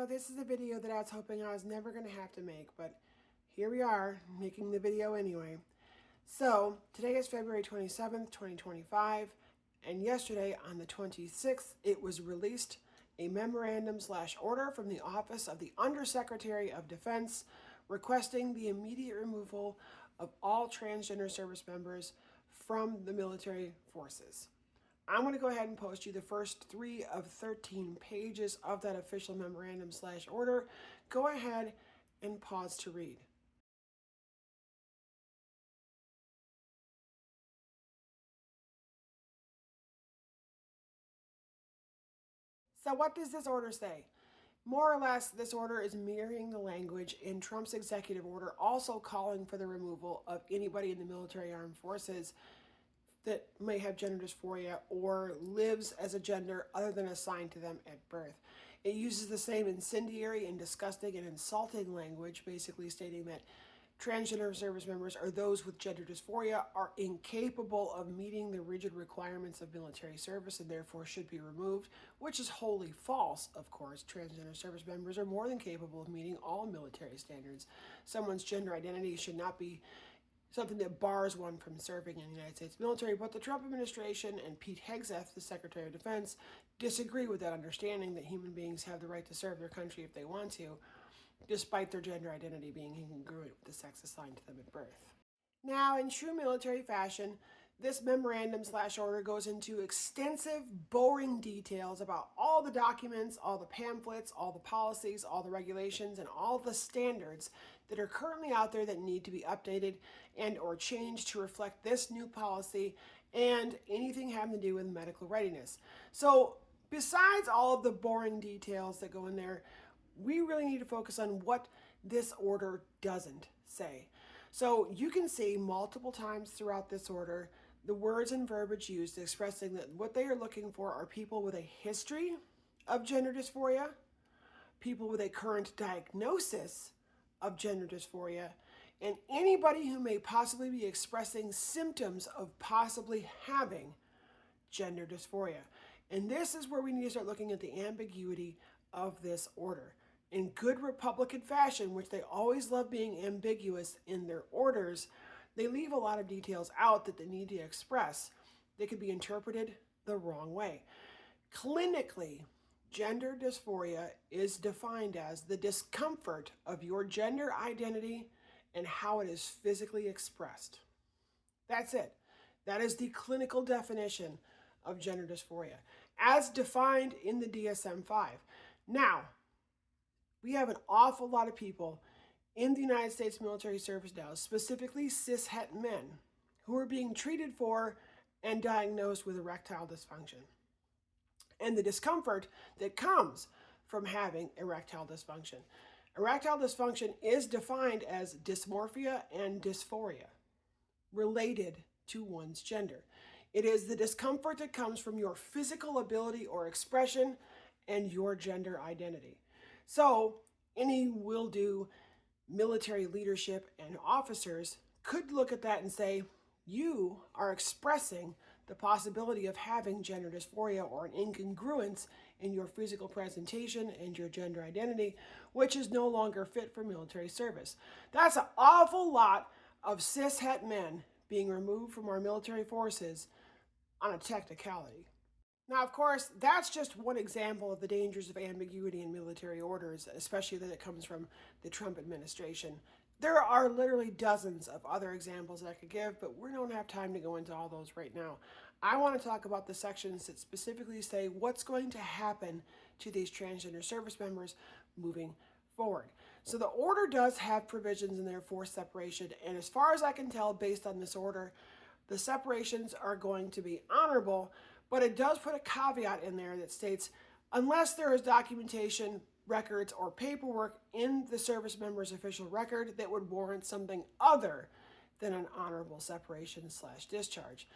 know, this is a video that I was hoping I was never going to have to make, but here we are, making the video anyway. So, today is February 27th, 2025, and yesterday on the 26th, it was released a memorandum/order from the Office of the Undersecretary of Defense requesting the immediate removal of all transgender service members from the military forces. I'm going to go ahead and post you the first 3 of 13 pages of that official memorandum/order. Go ahead and pause to read. So what does this order say? More or less, this order is mirroring the language in Trump's executive order, also calling for the removal of anybody in the military armed forces that may have gender dysphoria or lives as a gender other than assigned to them at birth. It uses the same incendiary and disgusting and insulting language, basically stating that transgender service members or those with gender dysphoria are incapable of meeting the rigid requirements of military service and therefore should be removed, which is wholly false, of course. Transgender service members are more than capable of meeting all military standards. Someone's gender identity should not be something that bars one from serving in the United States military, but the Trump administration and Pete Hegseth, the Secretary of Defense, disagree with that understanding that human beings have the right to serve their country if they want to, despite their gender identity being incongruent with the sex assigned to them at birth. Now, in true military fashion, this memorandum/order goes into extensive, boring details about all the documents, all the pamphlets, all the policies, all the regulations, and all the standards that are currently out there that need to be updated and or changed to reflect this new policy and anything having to do with medical readiness. So, besides all of the boring details that go in there, we really need to focus on what this order doesn't say. So you can see multiple times throughout this order the words and verbiage used expressing that what they are looking for are people with a history of gender dysphoria, people with a current diagnosis of gender dysphoria, and anybody who may possibly be expressing symptoms of possibly having gender dysphoria. And this is where we need to start looking at the ambiguity of this order. In good Republican fashion, which they always love being ambiguous in their orders, they leave a lot of details out that they need to express. They could be interpreted the wrong way. Clinically, gender dysphoria is defined as the discomfort of your gender identity and how it is physically expressed. That's it. That is the clinical definition of gender dysphoria, as defined in the DSM-5. Now, we have an awful lot of people in the United States military service now, specifically cishet men, who are being treated for and diagnosed with erectile dysfunction, and the discomfort that comes from having erectile dysfunction. Erectile dysfunction is defined as dysmorphia and dysphoria related to one's gender. It is the discomfort that comes from your physical ability or expression and your gender identity. So, any will-do military leadership and officers could look at that and say, you are expressing the possibility of having gender dysphoria or an incongruence in your physical presentation and your gender identity, which is no longer fit for military service. That's an awful lot of cishet men being removed from our military forces on a technicality. Now, of course, that's just one example of the dangers of ambiguity in military orders, especially that it comes from the Trump administration. There are literally dozens of other examples that I could give, but we don't have time to go into all those right now. I want to talk about the sections that specifically say what's going to happen to these transgender service members moving forward. So the order does have provisions in there for separation, and as far as I can tell, based on this order, the separations are going to be honorable, but it does put a caveat in there that states, unless there is documentation, records, or paperwork in the service member's official record that would warrant something other than an honorable separation/discharge.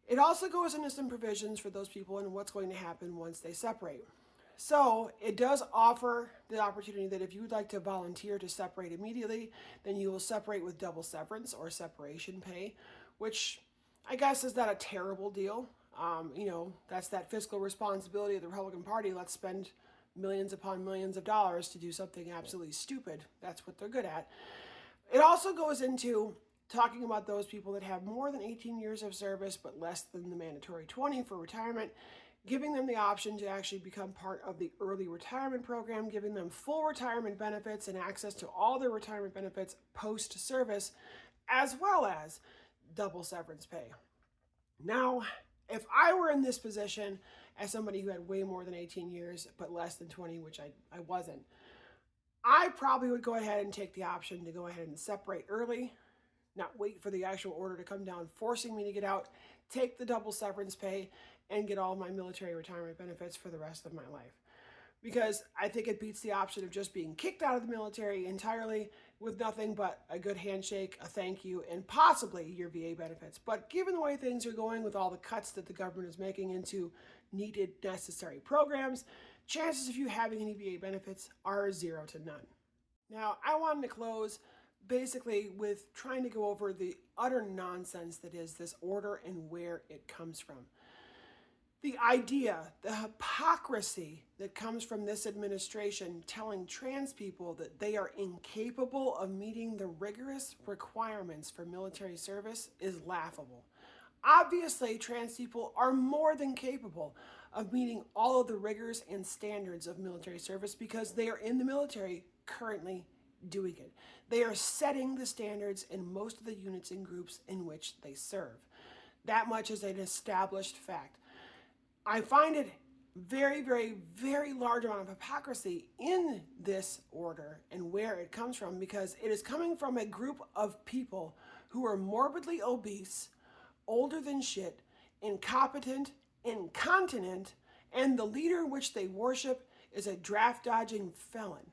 It also goes into some provisions for those people and what's going to happen once they separate. So it does offer the opportunity that if you would like to volunteer to separate immediately, then you will separate with double severance or separation pay, which I guess is not a terrible deal. That's that fiscal responsibility of the Republican Party. Let's spend millions upon millions of dollars to do something absolutely stupid. That's what they're good at. It also goes into talking about those people that have more than 18 years of service but less than the mandatory 20 for retirement, giving them the option to actually become part of the early retirement program, giving them full retirement benefits and access to all their retirement benefits post-service, as well as double severance pay. Now, if I were in this position as somebody who had way more than 18 years but less than 20, which I wasn't, I probably would go ahead and take the option to go ahead and separate early, not wait for the actual order to come down, forcing me to get out, take the double severance pay, and get all my military retirement benefits for the rest of my life. Because I think it beats the option of just being kicked out of the military entirely with nothing but a good handshake, a thank you, and possibly your VA benefits. But given the way things are going with all the cuts that the government is making into needed, necessary programs, chances of you having any VA benefits are 0 to none. Now, I wanted to close basically with trying to go over the utter nonsense that is this order and where it comes from. The idea, the hypocrisy that comes from this administration telling trans people that they are incapable of meeting the rigorous requirements for military service is laughable. Obviously, trans people are more than capable of meeting all of the rigors and standards of military service because they are in the military currently doing it. They are setting the standards in most of the units and groups in which they serve. That much is an established fact. I find it very, very, very large amount of hypocrisy in this order and where it comes from, because it is coming from a group of people who are morbidly obese, older than shit, incompetent, incontinent, and the leader which they worship is a draft-dodging felon.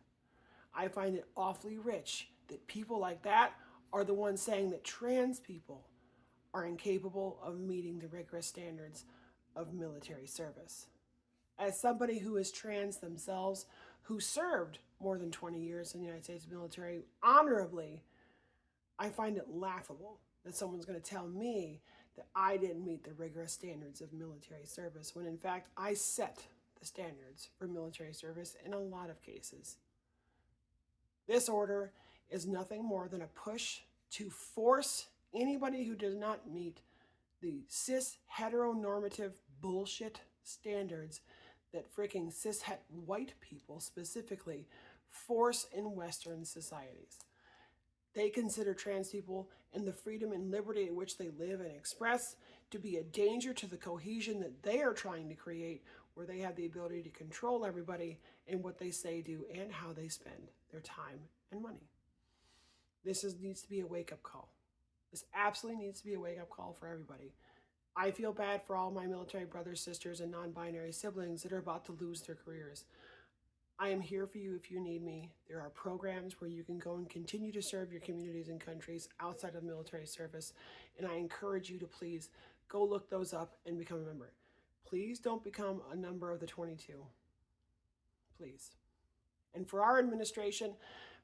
I find it awfully rich that people like that are the ones saying that trans people are incapable of meeting the rigorous standards of military service. As somebody who is trans themselves, who served more than 20 years in the United States military honorably, I find it laughable that someone's going to tell me that I didn't meet the rigorous standards of military service, when in fact I set the standards for military service in a lot of cases. This order is nothing more than a push to force anybody who does not meet the cis heteronormative bullshit standards that freaking cis het white people specifically force in Western societies. They consider trans people and the freedom and liberty in which they live and express to be a danger to the cohesion that they are trying to create, where they have the ability to control everybody and what they say, do, and how they spend their time and money. Needs to be a wake-up call. This absolutely needs to be a wake-up call for everybody. I feel bad for all my military brothers, sisters, and non-binary siblings that are about to lose their careers. I am here for you if you need me. There are programs where you can go and continue to serve your communities and countries outside of military service, and I encourage you to please go look those up and become a member. Please don't become a number of the 22. Please. And for our administration,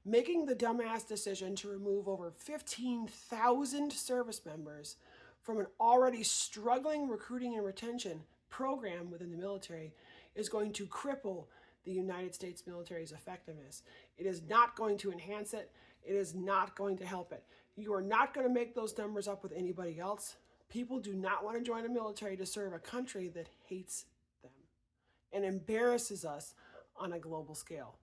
making the dumbass decision to remove over 15,000 service members from an already struggling recruiting and retention program within the military is going to cripple the United States military's effectiveness. It is not going to enhance it. It is not going to help it. You are not going to make those numbers up with anybody else. People do not want to join a military to serve a country that hates them and embarrasses us on a global scale.